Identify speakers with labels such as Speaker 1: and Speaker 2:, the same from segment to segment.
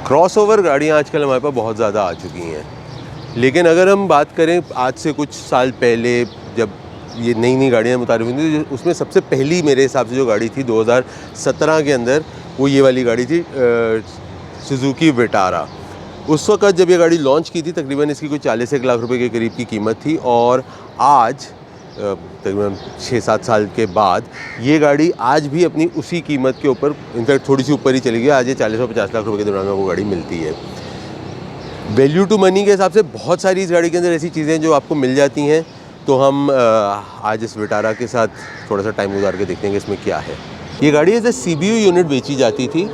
Speaker 1: Crossover गाड़ियाँ आजकल हमारे पास बहुत ज़्यादा आ चुकी हैं, लेकिन अगर हम बात करें आज से कुछ साल पहले जब ये नई नई गाड़ियाँ मुतारिफ हुई थी, उसमें सबसे पहली मेरे हिसाब से जो गाड़ी थी 2017 के अंदर, वो ये वाली गाड़ी थी सुजुकी विटारा। उस वक्त जब ये गाड़ी लॉन्च की थी तकरीबन इसकी कोई 40 लाख रुपए के करीब की कीमत थी, और आज तकरीबन 6-7 साल के बाद ये गाड़ी आज भी अपनी उसी कीमत के ऊपर, इनफैक्ट थोड़ी सी ऊपर ही चली गई। आज ये 40 और 50 लाख रुपए के दौरान में वो गाड़ी मिलती है। वैल्यू टू मनी के हिसाब से बहुत सारी इस गाड़ी के अंदर ऐसी चीज़ें जो आपको मिल जाती हैं, तो हम आज इस विटारा के साथ थोड़ा सा टाइम गुजार के देखते हैं कि इसमें क्या है। ये गाड़ी एज ए CBU यूनिट बेची जाती थी।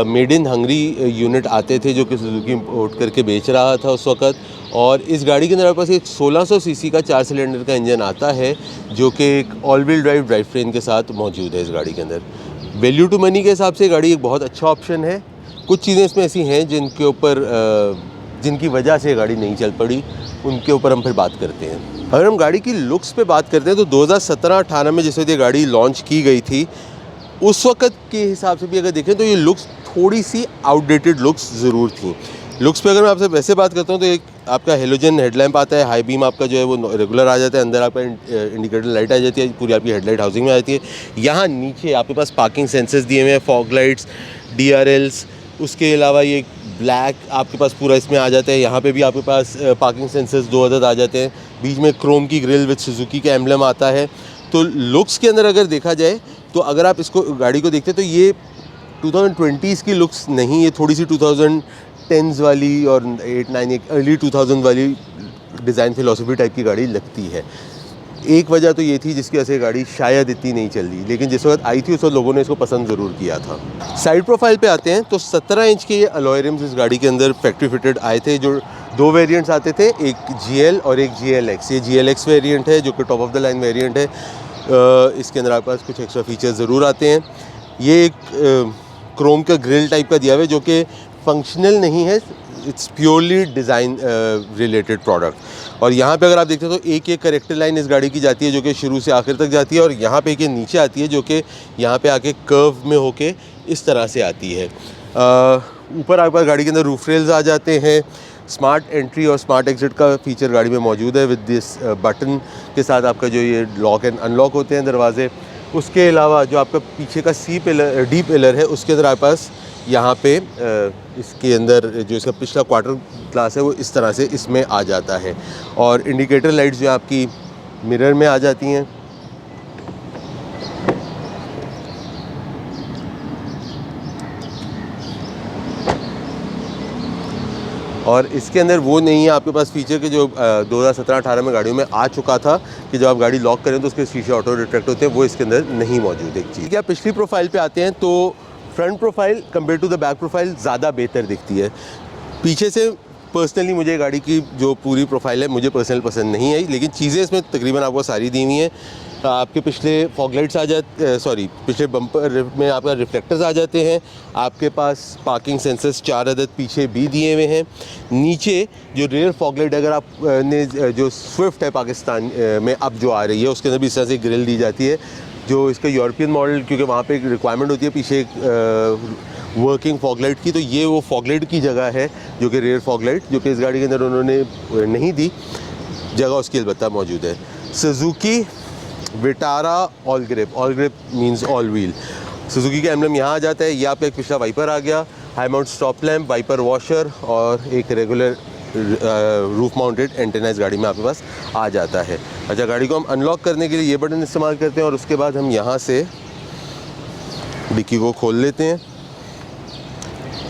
Speaker 1: मेड इन हंगरी यूनिट आते थे जो कि सुजुकी इंपोर्ट करके बेच रहा था उस वक़्त, और इस गाड़ी के अंदर हमारे पास एक 1600 सीसी का 4 सिलेंडर का इंजन आता है जो कि एक ऑल व्हील ड्राइव ट्रेन के साथ मौजूद है इस गाड़ी के अंदर। वैल्यू टू मनी के हिसाब से गाड़ी एक बहुत अच्छा ऑप्शन है। कुछ चीज़ें इसमें ऐसी हैं जिनके ऊपर जिनकी वजह से गाड़ी नहीं चल पड़ी, उनके ऊपर हम फिर बात करते हैं। अगर हम गाड़ी की लुक्स पे बात करते हैं तो 2017-18 में जिस वक्त ये गाड़ी लॉन्च की गई थी, उस वक़्त के हिसाब से भी अगर देखें तो ये लुक्स थोड़ी सी आउटडेटेड लुक्स ज़रूर थी। लुक्स पे अगर मैं आपसे वैसे बात करता हूँ तो एक आपका हेलोजन हेडलैम्प आता है, हाई बीम आपका जो है वो रेगुलर आ जाता है, अंदर आपका इंडिकेटर लाइट आ जाती है, पूरी आपकी हेडलाइट हाउसिंग में आ जाती है। यहाँ नीचे आपके पास पार्किंग सेंसर्स दिए हुए हैं, फॉग लाइट्स, DRLs, उसके अलावा ये ब्लैक आपके पास पूरा इसमें आ जाता है। यहाँ पे भी आपके पास पार्किंग सेंसर्स 2 अदद आ जाते हैं। बीच में क्रोम की ग्रिल विद सुजुकी का एम्बलम आता है। तो लुक्स के अंदर अगर देखा जाए तो अगर आप इसको गाड़ी को देखते हैं तो ये 2020s की लुक्स नहीं, ये थोड़ी सी 2010s वाली और 8-9 अर्ली 2000 वाली डिज़ाइन फिलोसफी टाइप की गाड़ी लगती है। एक वजह तो ये थी जिसकी वजह से गाड़ी शायद इतनी नहीं चल रही, लेकिन जिस वक्त आई थी उस वक्त लोगों ने इसको पसंद ज़रूर किया था। साइड प्रोफाइल पे आते हैं तो 17 इंच के ये अलॉय रिम्स इस गाड़ी के अंदर फैक्ट्री फिटेड आए थे, जो 2 वेरिएंट्स आते थे, एक GL और एक GLX। ये GLX वेरिएंट है जो कि top of the line variant है। इसके अंदर आपके पास कुछ एक्स्ट्रा फीचर्स ज़रूर आते हैं। ये एक क्रोम का ग्रिल टाइप का दिया हुआ है जो कि फंक्शनल नहीं है, it's purely design related product. और यहाँ पे अगर आप देखते हो तो एक करेक्टर लाइन इस गाड़ी की जाती है जो कि शुरू से आखिर तक जाती है, और यहाँ पे एक नीचे आती है जो कि यहाँ पे आके कर्व में होके इस तरह से आती है। ऊपर आपके पास गाड़ी के अंदर रूफ रेल्स आ जाते हैं। स्मार्ट एंट्री और स्मार्ट एग्जिट का फीचर गाड़ी में मौजूद है विद दिस बटन के साथ आपका जो ये लॉक एंड अनलॉक होते हैं दरवाजे। उसके अलावा जो आपका पीछे का D पिलर है उसके अंदर आपके पास यहाँ पे इसके अंदर जो इसका पिछला क्वार्टर ग्लास है वो इस तरह से इसमें आ जाता है, और इंडिकेटर लाइट्स जो आपकी मिरर में आ जाती हैं। और इसके अंदर वो नहीं है आपके पास फीचर के जो 2017-18 में गाड़ियों में आ चुका था कि जब आप गाड़ी लॉक करें तो उसके शीशे ऑटो रिट्रैक्ट होते हैं, वो इसके अंदर नहीं मौजूद एक चीज़। क्या पिछली प्रोफाइल पे आते हैं तो front profile compare to the back profile ज़्यादा बेहतर दिखती है। पीछे से पर्सनली मुझे गाड़ी की जो पूरी प्रोफाइल है मुझे पर्सनल पसंद नहीं आई, लेकिन चीज़ें इसमें तकरीबन आपको सारी दी हुई हैं। आपके पिछले फॉग लाइट्स आ जाते, पिछले बम्पर में आपका रिफ्लेक्टर्स आ जाते हैं। आपके पास पार्किंग सेंसर्स 4 अदद पीछे भी दिए हुए हैं। नीचे जो रेयर फॉग लाइट अगर आप ने जो स्विफ्ट है पाकिस्तान में अब जो आ रही है उसके अंदर भी इस तरह से ग्रिल दी जाती है, जो इसका यूरोपियन मॉडल, क्योंकि वहाँ पे एक रिक्वायरमेंट होती है पीछे एक वर्किंग फॉग लाइट की, तो ये वो फॉग लाइट की जगह है जो कि रेयर फॉग लाइट, जो कि इस गाड़ी के अंदर उन्होंने नहीं दी, जगह उसकी अलबत्ता मौजूद है। Suzuki Vitara all grip means all wheel. Suzuki का एम्बलम यहाँ आ जाता है। ये आपका एक पिछला वाइपर आ गया, high mount stop lamp, wiper washer और एक रेगुलर रूफ माउंटेड एंटेना इस गाड़ी में आपके पास आ जाता है। अच्छा, गाड़ी को हम अनलॉक करने के लिए ये बटन इस्तेमाल करते हैं और उसके बाद हम यहाँ से डिक्की को खोल लेते हैं।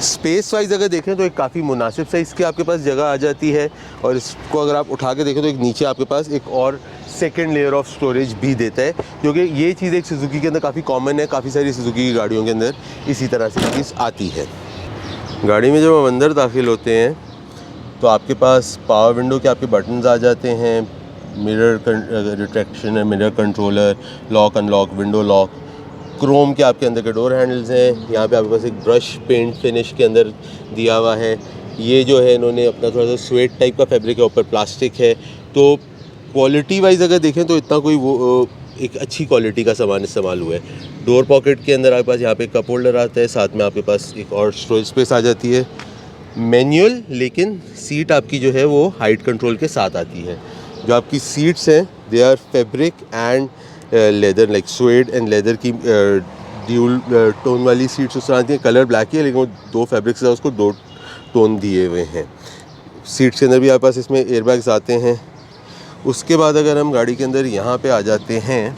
Speaker 1: स्पेस वाइज अगर देखें तो एक काफ़ी मुनासिब साइज़ की आपके पास जगह आ जाती है, और इसको अगर आप उठा के देखें तो एक नीचे आपके पास एक और सेकेंड लेयर ऑफ स्टोरेज भी देता है, क्योंकि ये चीज़ एक सुजुकी के अंदर काफ़ी कॉमन है। काफ़ी सारी सुजुकी की गाड़ियों के अंदर इसी तरह से चीज़ आती है। गाड़ी में जब हम अंदर दाखिल होते हैं तो आपके पास पावर विंडो के आपके बटन्स आ जाते हैं, मिरर रिट्रैक्शन है, mirror controller, lock unlock, window lock, Chrome के आपके अंदर के डोर हैंडल्स हैं। यहाँ पे आपके पास एक ब्रश पेंट फिनिश के अंदर दिया हुआ है। ये जो है इन्होंने अपना थोड़ा सा स्वेट टाइप का फैब्रिक है, ऊपर प्लास्टिक है। तो क्वालिटी वाइज अगर देखें तो इतना कोई वो एक अच्छी क्वालिटी का सामान इस्तेमाल हुआ है। डोर पॉकेट के अंदर आपके पास यहाँ पे कप होल्डर आता है, साथ में आपके पास एक और स्टोरेज स्पेस आ जाती है। मैनुअल, लेकिन सीट आपकी जो है वो हाइट कंट्रोल के साथ आती है। जो आपकी सीट्स हैं they are fabric and leather, like suede and leather की ड्यूल टोन वाली सीट्स उस तरह आती हैं। कलर ब्लैक ही है, लेकिन वो 2 फैब्रिक से उसको 2 टोन दिए हुए हैं। सीट्स के अंदर भी आपके पास इसमें एयरबैग्स आते हैं। उसके बाद अगर हम गाड़ी के अंदर यहाँ पे आ जाते हैं,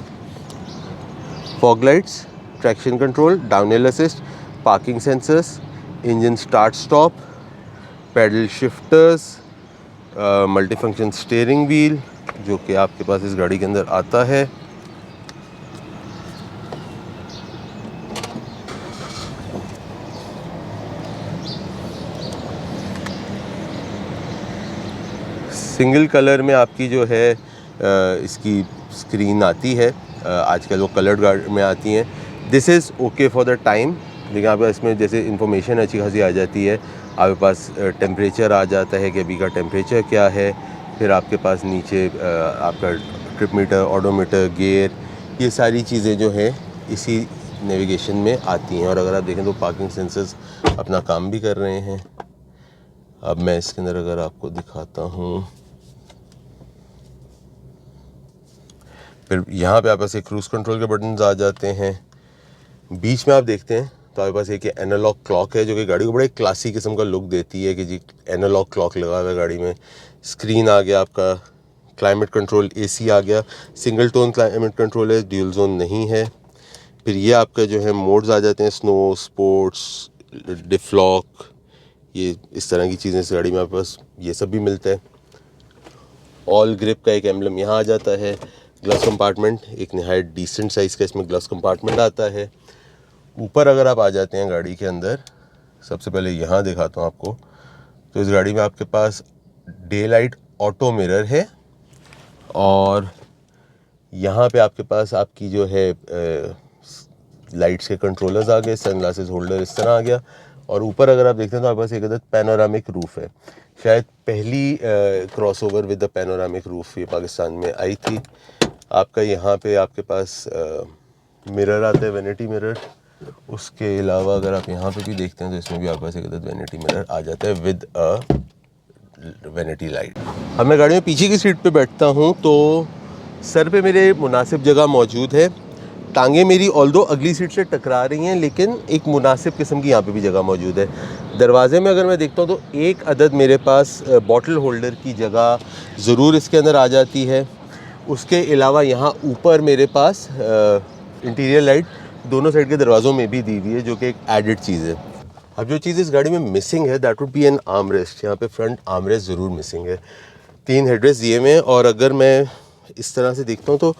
Speaker 1: fog lights, traction control, down hill assist, parking sensors, engine start stop, paddle shifters, multi function steering wheel जो कि आपके पास इस गाड़ी के अंदर आता है। सिंगल कलर में आपकी जो है इसकी स्क्रीन आती है। आजकल वो कलर्ड गाड़ी में आती हैं। This is okay for the time, लेकिन आपके इसमें जैसे इन्फॉर्मेशन अच्छी खासी आ जाती है। आपके पास टेम्परेचर आ जाता है कि अभी का टेम्परेचर क्या है। फिर आपके पास नीचे आपका ट्रिप मीटर, ऑडोमीटर, गियर, ये सारी चीज़ें जो हैं इसी नेविगेशन में आती हैं। और अगर आप देखें तो पार्किंग सेंसर्स अपना काम भी कर रहे हैं। अब मैं इसके अंदर अगर आपको दिखाता हूँ, फिर यहाँ पे आपके पास एक क्रूज़ कंट्रोल के बटन्स आ जाते हैं। बीच में आप देखते हैं तो आपके पास एक एनालॉग क्लॉक है जो कि गाड़ी को बड़े क्लासी किस्म का लुक देती है कि जी एनालॉग क्लॉक लगा हुआ है गाड़ी में। स्क्रीन आ गया आपका, क्लाइमेट कंट्रोल, एसी आ गया। सिंगल टोन क्लाइमेट कंट्रोल है, ड्यूल जोन नहीं है। फिर ये आपका जो है मोड्स आ जाते हैं, स्नो, स्पोर्ट्स, डिफ्लॉक, ये इस तरह की चीज़ें इस गाड़ी में आपके पास ये सब भी मिलता है। ऑल ग्रिप का एक एम्बलम यहाँ आ जाता है। ग्लास कंपार्टमेंट, एक नहायत डिसेंट साइज़ का इसमें ग्लास कंपार्टमेंट आता है। ऊपर अगर आप आ जाते हैं गाड़ी के अंदर, सबसे पहले यहाँ दिखाता हूँ आपको। तो इस गाड़ी में आपके पास डे लाइट ऑटो मिरर है, और यहाँ पे आपके पास आपकी जो है लाइट्स के कंट्रोलर्स आ गए, सनग्लासेस होल्डर इस तरह आ गया। और ऊपर अगर आप देखते हैं तो आपके पास एक अदद पैनोरामिक रूफ़ है। शायद पहली crossover with the panoramic roof ये पाकिस्तान में आई थी। आपका यहाँ पे आपके पास मिरर आता है, वैनिटी मिरर। उसके अलावा अगर आप यहाँ पे भी देखते हैं तो इसमें भी आपके पास एक अदद वैनिटी मिरर आ जाता है विद अ वैनिटी लाइट। अब मैं गाड़ी में पीछे की सीट पे बैठता हूँ तो सर पे मेरे मुनासिब जगह मौजूद है। टांगें मेरी ऑल्दो अगली सीट से टकरा रही हैं, लेकिन एक मुनासिब किस्म की यहाँ पे भी जगह मौजूद है। दरवाजे में अगर मैं देखता हूँ तो एक अदद मेरे पास बॉटल होल्डर की जगह ज़रूर इसके अंदर आ जाती है। उसके अलावा यहाँ ऊपर मेरे पास इंटीरियर लाइट दोनों साइड के दरवाज़ों में भी दी हुई है, जो कि एक एडिड चीज़ है। अब जो चीज़ इस गाड़ी में मिसिंग है that would be an armrest. यहाँ पे फ्रंट आर्मरेस्ट ज़रूर मिसिंग है। 3 हेडरेस्ट दिए हुए हैं, और अगर मैं इस तरह से देखता हूँ तो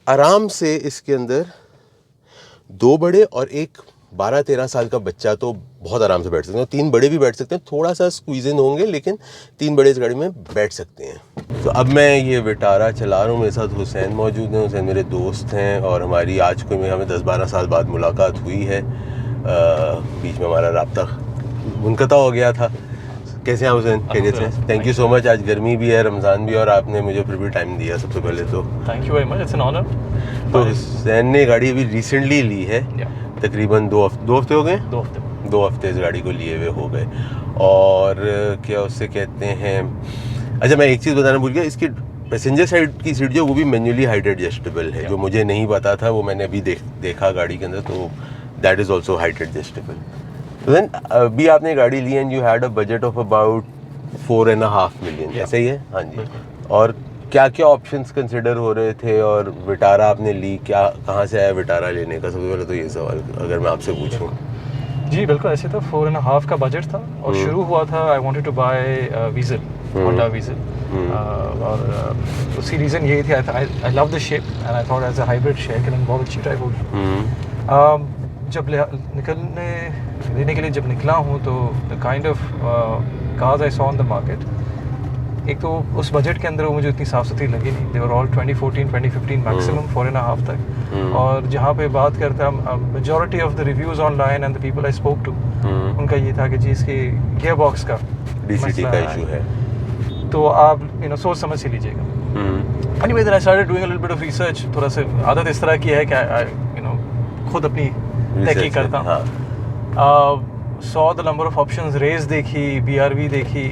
Speaker 1: आराम से इसके अंदर 2 बड़े और एक 12-13 साल का बच्चा तो बहुत आराम से बैठ सकते हैं। 3 बड़े भी बैठ सकते हैं, थोड़ा सा स्क्वीज इन होंगे, लेकिन 3 बड़े इस गाड़ी में बैठ सकते हैं। तो अब मैं ये विटारा चला रहा हूँ, मेरे साथ हुसैन मौजूद हैं। हुसैन मेरे दोस्त हैं और हमारी आज कोई में हमें 10-12 साल बाद मुलाकात हुई है। बीच में हमारा राब्ता मुनक़ता हो गया था। कैसे हैं हुसैन? खैरियत से? Thank you so much. आज गर्मी भी है, रमज़ान भी, और आपने मुझे फिर भी टाइम दिया। सबसे पहले तो
Speaker 2: thank you very much, it's an honour.
Speaker 1: तो हुसैन ने गाड़ी अभी रिसेंटली ली है, तकरीबन 2 हफ्ते हो गए। 2 हफ्ते इस गाड़ी को लिए हुए हो गए। और क्या उससे कहते हैं, अच्छा मैं एक चीज़ बताना भूल गया, इसकी पैसेंजर साइड की सीट जो वो भी मैन्युअली हाइट एडजस्टेबल है, जो मुझे नहीं पता था, वो मैंने अभी देखा गाड़ी के अंदर, तो that is also height adjustable. तो देन अभी आपने गाड़ी ली and you had a budget of about 4.5 million, ऐसा ही है? हाँ जी। और क्या क्या ऑप्शंस कंसिडर हो रहे थे, और विटारा आपने ली, क्या कहाँ से आया विटारा लेने का? सबसे पहले तो ये सवाल अगर मैं आपसे पूछूं।
Speaker 2: जी बिल्कुल ऐसे था, 4.5 का बजट था, और शुरू हुआ था I wanted to buy Vezel, Honda Vezel. और उसकी रीज़न यही थी, I love the shape and I thought as a hybrid share करेंगे बहुत अच्छी टाइप होगी। जब लेने के लिए जब निकला हूँ तो the kind of cars I saw on the market, एक तो उस बजट के अंदर वो मुझे इतनी साफ सुथरी लगी नहीं। दे वर ऑल 2014-2015 मैक्सिमम 4.5 तक। और जहाँ पे बात करता हम majority of the reviews online and the people I spoke to, उनका ये था कि जी इसके गियर बॉक्स का
Speaker 1: DCT का इशू है,
Speaker 2: तो आप सोच समझ ही लीजिएगा। Anyway, then I started doing a little bit of research. थोड़ा सा आदत इस तरह की है कि you know खुद अपनी तहकीक करता हूँ. Saw the number of options, रेस देखी, BRV देखी,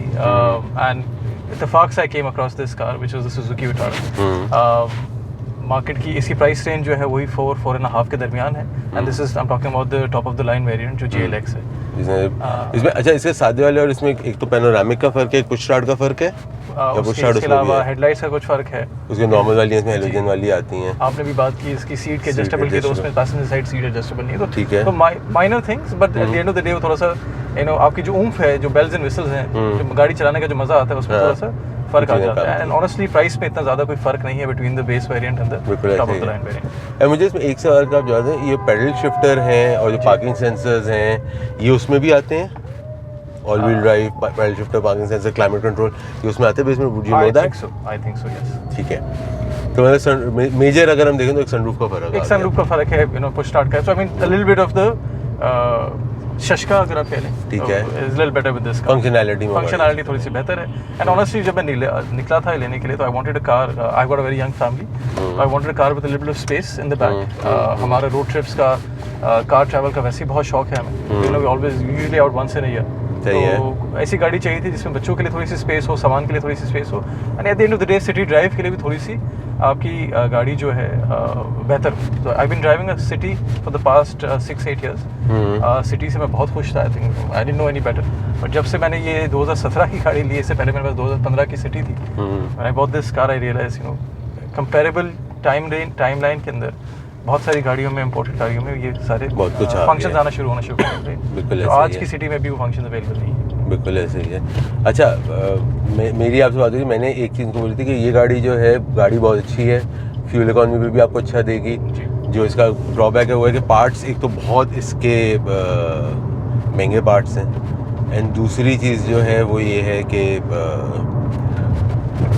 Speaker 2: and इत्तेफाक से I came across this car, which was the Suzuki Vitara. Market की इसी प्राइस रेंज जो है वही 4.5 के दरमियान है. And this is I am talking about the top of the line variant जो GLX है.
Speaker 1: इसमें अच्छा, इसके सादे वाले और इसमें एक तो पैनोरामिक का फर्क है, एक पुश स्टार्ट का फर्क है.
Speaker 2: उसके अलावा हेडलाइट्स का कुछ फर्क है.
Speaker 1: उसके नॉर्मल वाली इसमें हेलोजन वाली आती हैं.
Speaker 2: आपने भी बात की इसकी सीट के एडजस्टेबल की, तो उसमें पैसेंजर साइड सीट एडजस्टेबल नहीं है. तो
Speaker 1: ठीक है,
Speaker 2: तो minor things, but at the end of the day वो थोड़ा सा आपकी जो ऊम्फ है, जो बेल्स एंड विसल्स हैं, जो गाड़ी चलाने का जो मजा आता है उसमें थोड़ा सा फर्क आ जाता है. एंड ऑनेस्टली प्राइस में इतना ज़्यादा कोई फर्क नहीं है between the base variant and the top of the line variant.
Speaker 1: मुझे इसमें एक सवाल का आप जवाब दें, ये पैडल शिफ्टर हैं और जो पार्किंग सेंसर्स हैं ये उसमें भी आते हैं? All wheel drive, pedal shifter, parking sensor, climate control, ये उसमें आते हैं बेस में? Would you know that?
Speaker 2: I think so, yes.
Speaker 1: ठीक है. तो मतलब मेजर अगर हम देखें तो एक सनरूफ का फर्क है.
Speaker 2: एक सनरूफ का फर्क है, पुश स्टार्ट का. So I mean a little bit of the शशका अगर आप कह लें, ठीक है, is little better with this car. Functionality थोड़ी सी बेहतर है. एंड ऑनेस्टली जब मैं निकला था लेने के लिए, तो I wanted a car. I got a very young family, I wanted a car with a little bit of space in the back. हमारे रोड ट्रिप्स का, कार ट्रैवल का वैसे ही बहुत शौक है हमें. You know we always usually out once in a year. तो ऐसी गाड़ी चाहिए थी जिसमें बच्चों के लिए थोड़ी सी स्पेस हो, सामान के लिए थोड़ी सी स्पेस हो, and at the end of the day city drive के लिए भी थोड़ी सी आपकी गाड़ी जो है बेहतर. तो I been driving a City for the past 6-8 years. City से मैं बहुत खुश था. I think I didn't know any better. But जब से मैंने ये 2017 की गाड़ी ली, इससे पहले मेरे पास 2015 की सिटी थी. When I bought this car I realise comparable timeline के अंदर बहुत सारी गाड़ियों में, इंपोर्टेड गाड़ियों में ये सारे
Speaker 1: बहुत कुछ
Speaker 2: फंक्शंस आना शुरू होना शुरू हो गए.
Speaker 1: बिल्कुल.
Speaker 2: तो आज की सिटी में भी वो फंक्शंस अवेलेबल नहीं है.
Speaker 1: बिल्कुल ऐसे ही है. अच्छा, मेरी आपसे बात हुई, मैंने एक चीज़ को बोली थी कि ये गाड़ी जो है, गाड़ी बहुत अच्छी है, फ्यूल इकॉनमी पे भी आपको अच्छा देगी. जो इसका ड्रॉबैक है वो है कि पार्ट्स एक तो बहुत इसके महंगे पार्ट्स हैं, एंड दूसरी चीज़ जो है वो ये है कि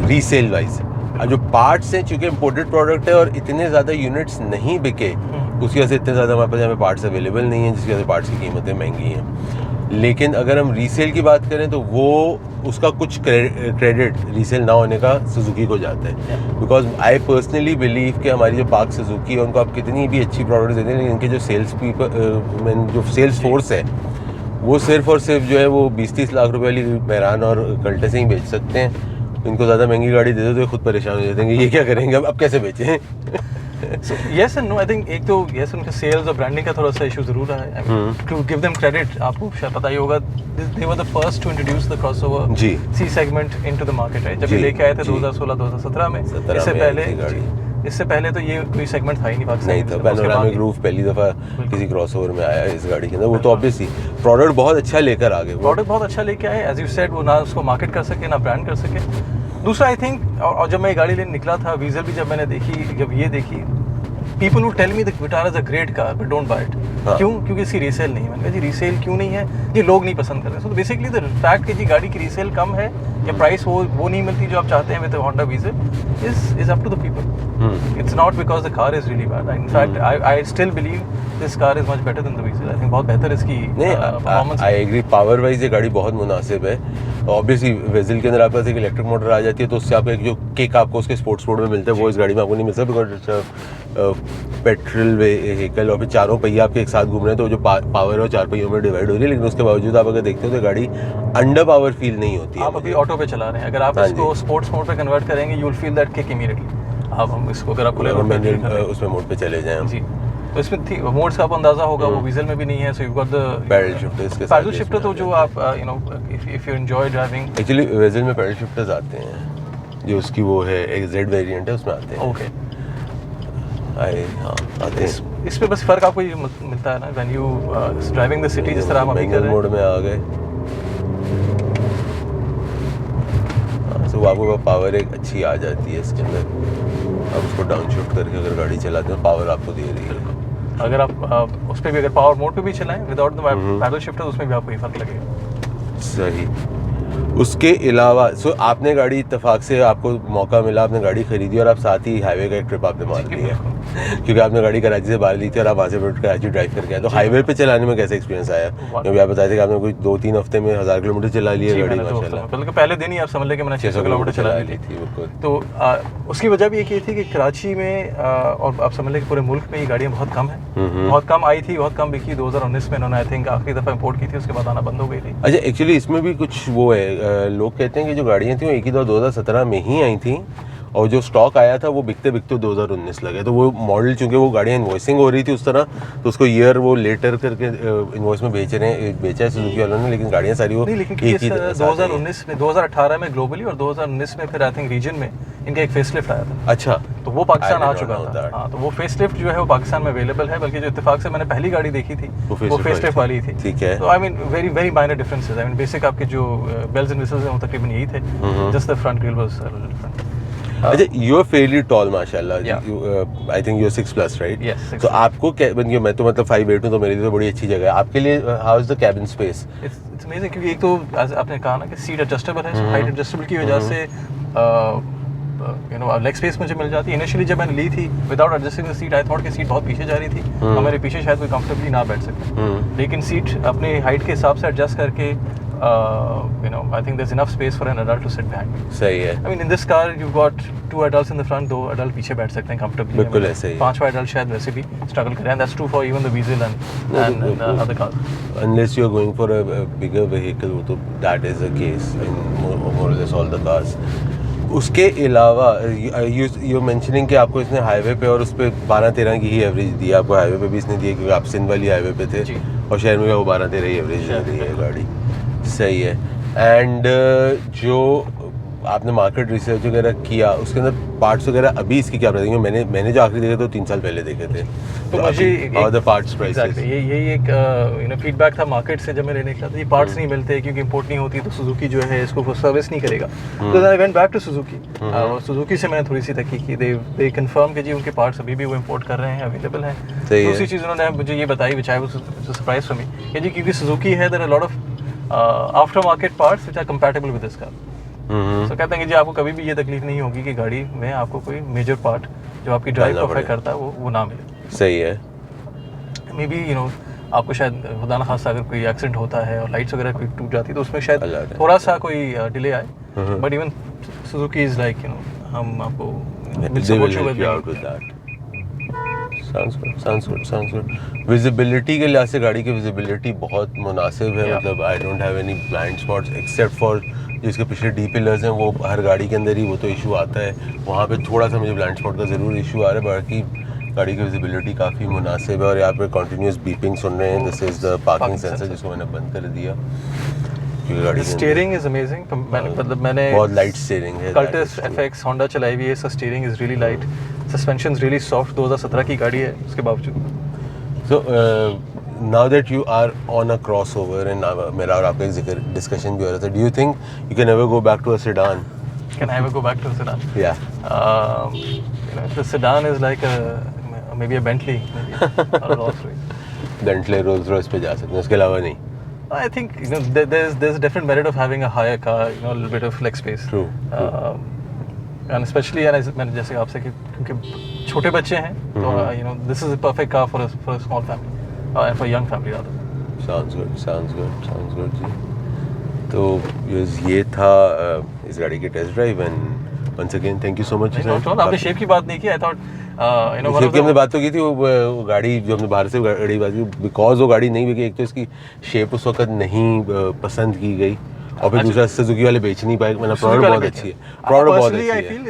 Speaker 1: रीसेल वाइज जो पार्ट्स हैं, चूँकि इम्पोर्टेड प्रोडक्ट है और इतने ज़्यादा यूनिट्स नहीं बिके, उसकी वजह से इतने ज़्यादा हमारे पास यहाँ पे पार्ट्स अवेलेबल नहीं हैं, जिसकी वजह से पार्ट्स की कीमतें महंगी हैं. लेकिन अगर हम रीसेल की बात करें तो वो उसका कुछ क्रेडिट रीसेल ना होने का सुजुकी को जाता है. बिकॉज आई पर्सनली बिलीव कि हमारी जो पार्क सुजुकी है, उनको आप कितनी भी अच्छी प्रोडक्ट देते हैं, लेकिन इनके जो सेल्स पीपल, जो सेल्स फोर्स है, वो सिर्फ और सिर्फ जो है वो 20-30 लाख रुपए वाली मेहरान और कल्टे से ही बेच सकते हैं. इनको ज़्यादा महंगी गाड़ी दे दो तो ये खुद परेशान हो जाते हैं कि ये क्या करेंगे, अब कैसे बेचें.
Speaker 2: Yes and no. I think एक तो यस, उनका सेल्स और ब्रांडिंग का थोड़ा सा इशू जरूर रहा है. टू गिव देम क्रेडिट, आपको शायद पता ही होगा, they were the first to introduce the crossover C segment into the market. Right, जब ये लेके आए थे 2016-2017 में. इससे पहले तो ये कोई सेगमेंट था ही नहीं पाकिस्तान में.
Speaker 1: पैनोरामिक रूफ पहली दफ़ा किसी क्रॉसओवर में आया इस गाड़ी के अंदर. वो तो ऑब्वियसली प्रोडक्ट बहुत अच्छा लेकर आ गए.
Speaker 2: प्रोडक्ट बहुत अच्छा लेके आए, एज यू सेड, वो ना उसको मार्केट कर सके ना ब्रांड कर सके. दूसरा आई थिंक, और जब मैं ये गाड़ी लेने निकला था, वीज़ल भी जब मैंने देखी, जब ये देखी, people would tell me the Vitara is a great car but don't buy it. क्यों? क्योंकि इसकी रीसेल नहीं है. मैंने कहा जी रीसेल क्यों नहीं है? ये लोग नहीं पसंद कर रहे. So basically the fact कि जी गाड़ी की रीसेल कम है या प्राइस वो नहीं मिलती जो आप चाहते हैं with the Honda Vizel is up to the people. It's not because the car is really bad. In fact, I still believe this car is much better than the Vizel. I think बहुत बेहतर इसकी performance.
Speaker 1: I agree. Power wise ये गाड़ी बहुत मुनासिब है. Obviously vessel के अंदर आपके पास एक इलेक्ट्रिक मोटर आ जाती है, तो उससे आपका एक जो किक आपको उसके स्पोर्ट्स मोड में मिलता है, वो इस गाड़ी में आपको नहीं मिलता. बिकॉज पेट्रोल व्हीकल और फिर चारों पहिए आपके एक साथ घूम रहे हैं, तो जो पावर है वो 4 पहियों में डिवाइड हो रही है. लेकिन उसके बावजूद आप अगर देखते हो तो गाड़ी अंडर पावर फील नहीं होती है.
Speaker 2: आप अभी ऑटो पे चला रहे हैं, अगर आप इसको स्पोर्ट्स मोड पे कन्वर्ट करेंगे, you will feel that kick immediately. अब हम इसको अगर आप
Speaker 1: उसमें मोड पे चले जाएं
Speaker 2: जी, तो इसमें थी मोड्स का आपको अंदाजा होगा, वो वीज़ल में भी नहीं है. So you got the
Speaker 1: paddle shifter. इसके
Speaker 2: पैडल शिफ्टर तो जो आप you know if you enjoy driving,
Speaker 1: actually वेज़ल में पैडल शिफ्टर्स आते हैं, जो उसकी वो है एक जेड वेरिएंट है, उसमें आते हैं.
Speaker 2: ओके,
Speaker 1: आते हैं.
Speaker 2: इसमें बस फ़र्क आपको ये मिलता है ना, when you driving the city, जिस तरह हम अभी कर रहे हैं.
Speaker 1: मोड में आ गए, तो आपको पावर एक अच्छी आ जाती है इसके अंदर. आप उसको डाउन शिफ्ट करके अगर गाड़ी चलाते हो, पावर आपको दे रही है.
Speaker 2: अगर आप उस पर भी, अगर पावर मोड पे भी चलाएं विदाउट द पैडल शिफ्टर, उसमें भी आपको ये फर्क लगेगा.
Speaker 1: सही. उसके अलावा आपने गाड़ी इत्तेफाक से आपको मौका मिला, आपने गाड़ी खरीदी और आप साथ ही हाईवे का एक ट्रिप आपने मार लिया. क्योंकि आपने गाड़ी कराची से बाहर ली थी और आप वहाँ से कराची ड्राइव करके आए, तो हाईवे पे चलाने में कैसा एक्सपीरियंस आया? क्योंकि आप बताए थे कि आपने कोई 2-3 हफ्ते में 1000 किलोमीटर चला ली है गाड़ी माशाल्लाह।
Speaker 2: बल्कि पहले दिन ही आप समझ लें कि मैंने 600 किलोमीटर चला ली थी
Speaker 1: बिल्कुल।
Speaker 2: तो उसकी वजह भी एक ये थी कि कराची में और आप समझ लें कि पूरे मुल्क में ये गाड़ियाँ बहुत कम हैं, बहुत कम आई थी, बहुत कम बिकी। 2019 में इन्होंने आई थिंक आखिरी दफ़ा इंपोर्ट की थी, उसके बाद आना बंद हो गई थी।
Speaker 1: अच्छा, एक्चुअली इसमें भी कुछ वो है, लोग कहते हैं कि जो गाड़ियाँ थी वो एक ही दो 2017 में ही आई थी और जो स्टॉक आया था वो बिकते बिकते 2019 लगे। तो वो मॉडल चूंकि वो गाड़ियाँ इन्वॉइसिंग हो रही थी उस तरह, तो उसको ईयर वो लेटर करके इन्वॉइस में बेच रहे हैं, बेचा है सुजुकी वालों ने, लेकिन गाड़ियाँ सारी वो
Speaker 2: नहीं, लेकिन 2019 में 2018 में ग्लोबली और 2019 में फिर आई थिंक रीजन में इनका एक फेसलिफ्ट आया था।
Speaker 1: अच्छा,
Speaker 2: तो वो पाकिस्तान आ चुका था। हाँ, तो वो फेसलिफ्ट जो है वो पाकिस्तान में अवेलेबल है, बल्कि जो इत्तेफाक से मैंने पहली गाड़ी देखी थी वो फेसलिफ्ट वाली थी।
Speaker 1: ठीक है।
Speaker 2: तो I mean very very minor differences. I mean basic आपके जो बेल्स एंड व्हिसल्स हैं वो तकरीबन यही थे, just the front grill was different.
Speaker 1: अच्छा, यू आर फेयरली टॉल माशाल्लाह, I think you are 6+ right?
Speaker 2: Yes, 6+.
Speaker 1: तो आपको मैं तो मतलब 5'8" हूँ, तो मेरे लिए तो बड़ी अच्छी जगह है। आपके लिए how is the cabin space?
Speaker 2: It's amazing, क्योंकि एक तो आपने कहा ना कि सीट एडजस्टेबल है, हाइट एडजस्टेबल की वजह से यू नो लेग स्पेस मुझे मिल जाती है। इनिशियली जब मैंने ली थी without adjusting the seat, I thought कि सीट बहुत पीछे जा रही थी और मेरे पीछे शायद कोई कंफर्टेबली ना बैठ सके, लेकिन सीट अपने हाइट के हिसाब से एडजस्ट करके you know, I think there's enough space for an adult to sit behind me.
Speaker 1: सही है।
Speaker 2: I mean, in this car you've got 2 adults in the front, 2 adults पीछे बैठ सकते हैं comfortably.
Speaker 1: बिल्कुल ऐसे ही।
Speaker 2: 5वां adult शायद वैसे भी struggle करें, and that's true for even the Weasel and other cars.
Speaker 1: Unless you are going for a bigger vehicle, वो तो that is the case in more or less all the cars. उसके अलावा you mentioning कि आपको इसने highway पे और उस पर 12-13 की ही एवरेज दी है। आपको हाईवे पे भी इसने दी है क्योंकि आप सिंध वाली हाईवे पे थे और शहर में वो 12-13 ही एवरेज दे रही है गाड़ी। सही है। एंड जो आपने मार्केट रिसर्च वगैरह किया उसके अंदर पार्ट्स वगैरह अभी इसकी क्या प्राइस है? मैंने जो आखिरी देखे तो 3 साल पहले देखे थे,
Speaker 2: तो मुझे
Speaker 1: द पार्ट्स प्राइसेस
Speaker 2: यही एक यू नो फीडबैक था मार्केट से जब मैं लेने निकला था। ये पार्ट्स नहीं मिलते क्योंकि इंपोर्ट नहीं होती, तो सुजुकी जो है इसको सर्विस नहीं करेगा। तो I went back to Suzuki और सुजुकी से मैंने थोड़ी सी तहकीक की। दे कंफर्म कि जी उनके पार्ट्स अभी भी वो इंपोर्ट कर रहे हैं, अवेलेबल हैं। दूसरी चीज़ उन्होंने मुझे ये बताई which I was surprise for me कि जी क्योंकि सुजुकी है, there are lot of after market parts which are compatible with this car. तो कहते हैं कि जी आपको कभी भी ये तकलीफ नहीं होगी कि गाड़ी में आपको कोई मेजर पार्ट जो आपकी ड्राइव को अफेक्ट करता है वो ना मिले।
Speaker 1: सही है।
Speaker 2: मे बी यू नो आपको शायद खुदा न खास्ता अगर कोई एक्सीडेंट होता है और लाइट्स वगैरह कोई टूट जाती है तो उसमें शायद थोड़ा सा कोई डिले आए, but even Suzuki is like you know हम आपको
Speaker 1: sounds good. विजिबिलिटी के लिहाज से गाड़ी की विजिबिलिटी बहुत मुनासिब है। मतलब I don't have any blind spots except for जिसके पीछे डी पिलर्स हैं, वो हर गाड़ी के अंदर ही वो तो इशू आता है, वहाँ पे थोड़ा सा मुझे ब्लाइंड स्पॉट का ज़रूर इशू आ रहा है। बाकी गाड़ी की विजिबिलिटी काफ़ी मुनासिब है और यहाँ पे कंटिन्यूस बीपिंग सुन रहे हैं। This is the parking sensor जिसको मैंने बंद कर दिया क्योंकि गाड़ी
Speaker 2: स्टीयरिंग इज अमेजिंग। मतलब मैंने
Speaker 1: बहुत लाइट स्टीयरिंग है।
Speaker 2: कल्टिस FX होंडा चलाई हुई है, इसका steering is really light, suspension really soft. 2017 की गाड़ी है उसके बावजूद।
Speaker 1: So now that you are on a crossover and मेरा और आपका एक जिक्र डिस्कशन भी हो रहा था, do you think you can ever go back to a sedan?
Speaker 2: Can I ever go back to a sedan?
Speaker 1: Yeah.
Speaker 2: You know, the sedan is like maybe a Bentley, maybe or a Rolls Royce.
Speaker 1: Bentley, Rolls Royce पे जा सकते हैं, उसके अलावा नहीं।
Speaker 2: I think you know there's a different merit of having a higher car, you know, a little bit of flex space.
Speaker 1: True.
Speaker 2: And especially मैंने जैसे आपसे कि क्योंकि छोटे बच्चे हैं तो you know this is a perfect car for a small family and for a young family rather.
Speaker 1: Sounds good जी। तो ये था इस गाड़ी की test drive and once again thank you so much।
Speaker 2: आपने शेप की बात नहीं की। I thought you know
Speaker 1: shape की हमने बात तो की थी, वो गाड़ी जो हमने बाहर से गाड़ी बात की बिकॉज वो गाड़ी नहीं बिकी। एक तो इसकी शेप उस वक्त नहीं पसंद की गई और फिर दूसरा सुजुकी वाले बेच नहीं पाए। मतलब प्रोडक्ट बहुत अच्छी है, प्रोडक्ट बहुत अच्छी है।
Speaker 2: I feel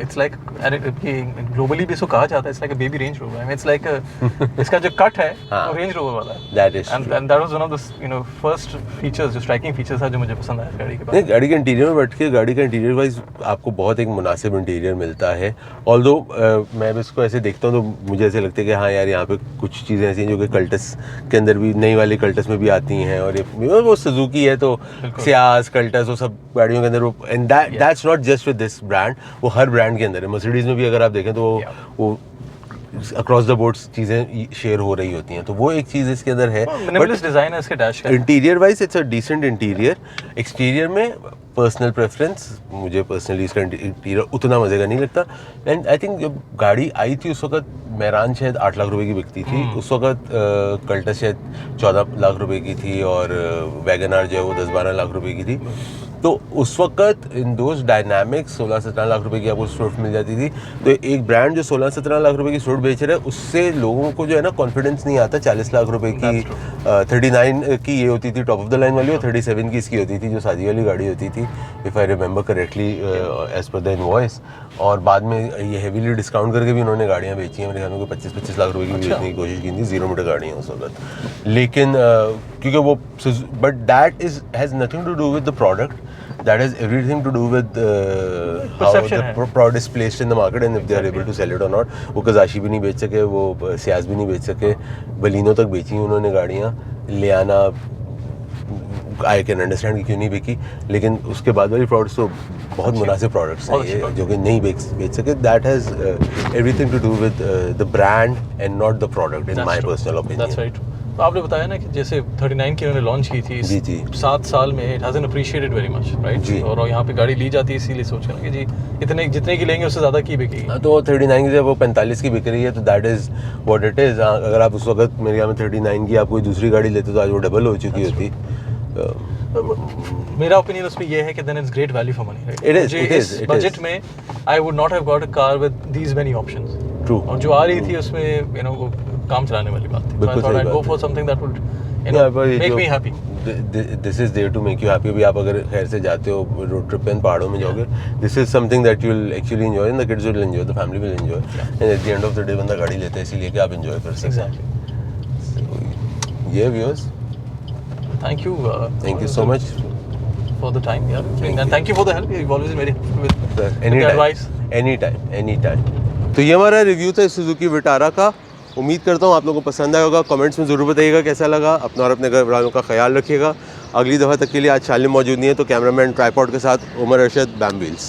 Speaker 2: it's like globally भी इसको कहा जाता है it's like a baby Range Rover. I mean it's like इसका जो कट है वो Range Rover वाला है।
Speaker 1: That is true.
Speaker 2: And that was one of the you know first features, जो striking features था जो मुझे पसंद आया इस गाड़ी के बाद।
Speaker 1: नहीं, गाड़ी के इंटीरियर में बैठ के गाड़ी का इंटीरियर वाइज आपको बहुत एक मुनासिब इंटीरियर मिलता है। ऑल्दो मैं इसको ऐसे देखता हूँ तो मुझे ऐसे लगता है कि हाँ यार यहाँ पे कुछ चीज़ें ऐसी हैं जो कि कल्टस के अंदर भी, नई वाली कल्टस में भी आती हैं और ये वो सुजुकी है तो सियाज कल्टस वो सब गाड़ियों के अंदर वो and that's not just with this brand, वो हर ब्रांड के अंदर है। मर्सिडीज में भी अगर आप देखें तो वो अक्रॉस द बोर्ड चीज़ें शेयर हो रही होती हैं, तो वो एक चीज़ इसके अंदर है।
Speaker 2: मिनिमलिस्ट डिज़ाइन है इसके डैश का।
Speaker 1: Interior wise it's a decent interior. Exterior में पर्सनल प्रेफरेंस, मुझे पर्सनली इसका इंटीरियर उतना मज़े का नहीं लगता। एंड आई थिंक जब गाड़ी आई थी उस वक्त मेहरान शायद 8 लाख रुपए की बिकती थी, उस वक्त कल्टस शायद 14 लाख रुपए की थी और वैगन आर जो है वो 10-12 लाख रुपए की थी। तो उस वक्त इन दोज डायनामिक्स 16-17 लाख रुपए की आपको स्विफ्ट मिल जाती थी। तो एक ब्रांड जो 16-17 लाख रुपए की स्विफ्ट बेच रहा है उससे लोगों को जो है ना कॉन्फिडेंस नहीं आता। 40 लाख रुपए की 39 की ये होती थी टॉप ऑफ द लाइन वाली, और 37 की इसकी होती थी जो शादी वाली गाड़ी होती थी, if I remember correctly as per the invoice. और बाद में ये हेवीली डिस्काउंट करके भी उन्होंने गाड़ियाँ बेची हैं, मेरे ख्याल में 25-25 लाख रुपए की बेचने की कोशिश की थी, 0 मीटर गाड़ियाँ उस वक्त। लेकिन क्योंकि वो but that is has nothing to do with the product, that has everything to do with how the product is placed in the market and if they are able to sell it or not। वो कजाशी भी नहीं बेच सके, वो Ciaz भी नहीं बेच सके, बलिनो तक बेची उन्होंने गाड़ियाँ, ले आना आई कैन अंडरस्टैंड कि क्यों नहीं बिकी, लेकिन उसके बाद वाली प्रोडक्ट्स तो बहुत मुनासिब प्रोडक्ट्स हैं ये जो कि नहीं बेच सके। That has everything to do with the brand and not the product in my personal opinion.
Speaker 2: तो आपने बताया ना कि जैसे 39 की उन्होंने लॉन्च की थी,
Speaker 1: जी
Speaker 2: 7 साल में it hasn't appreciated very much, right जी। और यहाँ पे गाड़ी ली जाती है इसीलिए सोच रहे हैं कि जी इतने जितने की लेंगे उससे ज़्यादा की बिकेगी।
Speaker 1: तो 39 की जब वो 45 की बिक रही है तो that is what it is. अगर आप उस वक्त मेरे यहाँ में 39 की आप कोई दूसरी गाड़ी लेते तो आज वो डबल हो चुकी होती।
Speaker 2: मेरा ओपिनियन उसमें ये है कि then it's great value for money, right.
Speaker 1: It is
Speaker 2: budget में I would not have got a car with these many options.
Speaker 1: True.
Speaker 2: और जो आ रही थी उसमें यू नो काम चलाने वाली बात थी। I thought I go for something that would make me happy.
Speaker 1: This is there to make you happy. अभी आप अगर खैर से जाते हो रोड ट्रिप पे पहाड़ों में जाओगे, this is something that you will actually enjoy and the kids will enjoy, the family will enjoy, and at the end of the day बंदा गाड़ी लेता है इसीलिए कि आप एंजॉय कर सकें।
Speaker 2: एग्जैक्टली।
Speaker 1: ये viewers,
Speaker 2: thank you
Speaker 1: so much
Speaker 2: for the time, yeah, and thank you for the help. You've always been very helpful with
Speaker 1: any
Speaker 2: advice.
Speaker 1: Anytime। तो ये हमारा रिव्यू था सुजुकी विटारा का। उम्मीद करता हूँ आप लोगों को पसंद आया होगा। कमेंट्स में ज़रूर बताइएगा कैसा लगा। अपना और अपने घर वालों का ख्याल रखिएगा। अगली दफ़ा तक के लिए आज शालिम मौजूद नहीं है, तो कैमरामैन ट्राइपॉड के साथ उमर अरशद, बैम व्हील्स।